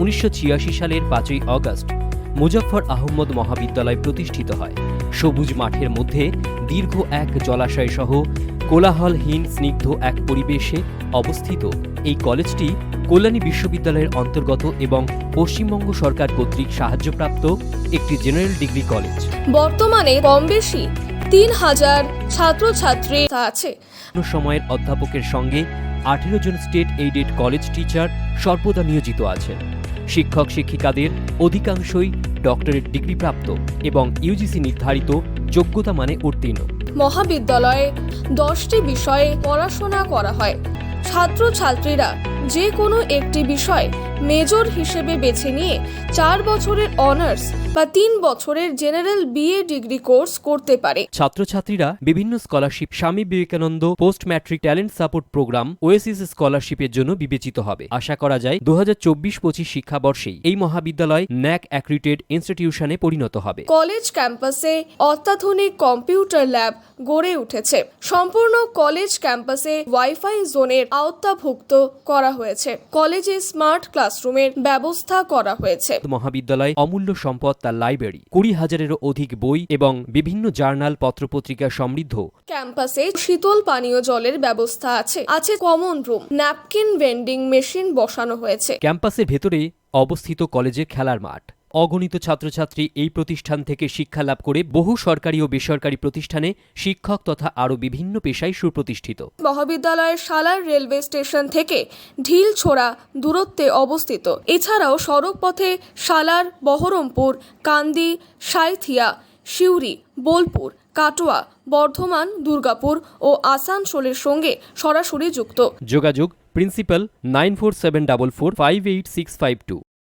1986 সালের 5ই আগস্ট মুজাফফর আহমদ মহাবিদ্যালয় প্রতিষ্ঠিত হয়। সবুজ মাঠের মধ্যে দীর্ঘ এক জলাশয় সহ কোলাহলহীন স্নিগ্ধ এক পরিবেশে অবস্থিত এই কলেজটি কল্যাণী বিশ্ববিদ্যালয়ের অন্তর্গত এবং পশ্চিমবঙ্গ সরকার কর্তৃক সাহায্যপ্রাপ্ত একটি জেনারেল ডিগ্রি কলেজ। বর্তমানে কম বেশি 3000 ছাত্রছাত্রী আছে। সময়ের অধ্যাপকের সঙ্গে 18 জন স্টেট এইডেড কলেজ টিচার সর্বদা নিয়োজিত আছেন। শিক্ষক শিক্ষিকাদের অধিকাংশই ডক্টরেট ডিগ্রি প্রাপ্ত এবং ইউজিসি নির্ধারিত যোগ্যতা মানে উত্তীর্ণ। মহাবিদ্যালয়ে 10টি বিষয়ে পড়াশোনা করা হয়। ছাত্রছাত্রীরা যে কোনো একটি বিষয় মেজর হিসেবে বেছে নিয়ে 4 বছরের অনার্স বা 3 বছরের জেনারেল বিএ ডিগ্রি কোর্স করতে পারে। ছাত্রছাত্রীরা বিভিন্ন scholarship, Swami Vivekananda post matric talent support programme, OASIS স্কলারশিপের জন্য বিবেচিত হবে। আশা করা যায় 2024-25 শিক্ষাবর্ষেই এই মহাবিদ্যালয় ন্যাক অ্যাক্রিডিটেড ইনস্টিটিউশনে পরিণত হবে। কলেজ ক্যাম্পাসে অত্যাধুনিক কম্পিউটার ল্যাব গড়ে উঠেছে। সম্পূর্ণ কলেজ ক্যাম্পাসে ওয়াইফাই জোনের আওতাভুক্ত করা হয়েছে। কলেজে স্মার্ট ক্লাসরুমের ব্যবস্থা করা হয়েছে। মহাবিদ্যালয় অমূল্য সম্পদ তার লাইব্রেরি, 20,000-এরও অধিক বই এবং বিভিন্ন জার্নাল পত্রপত্রিকা সমৃদ্ধ। ক্যাম্পাসে শীতল পানীয় জলের ব্যবস্থা আছে common room, napkin vending machine বসানো হয়েছে। ক্যাম্পাসের ভেতরে অবস্থিত কলেজের খেলার মাঠ। অগণিত ছাত্রছাত্রী এই প্রতিষ্ঠান থেকে শিক্ষা লাভ করে বহু সরকারি ও বেসরকারি প্রতিষ্ঠানে শিক্ষক তথা আরও বিভিন্ন পেশায় সুপ্রতিষ্ঠিত। মহাবিদ্যালয়ের সালার রেলওয়ে স্টেশন থেকে ঢিলছোড়া দূরত্বে অবস্থিত। এছাড়াও সড়ক পথে সালার, বহরমপুর, কান্দি, সাঁইথিয়া, সিউড়ি, বোলপুর, কাটোয়া, বর্ধমান, দুর্গাপুর ও আসানসোলের সঙ্গে সরাসরি যুক্ত। যোগাযোগ প্রিন্সিপাল 9474458652।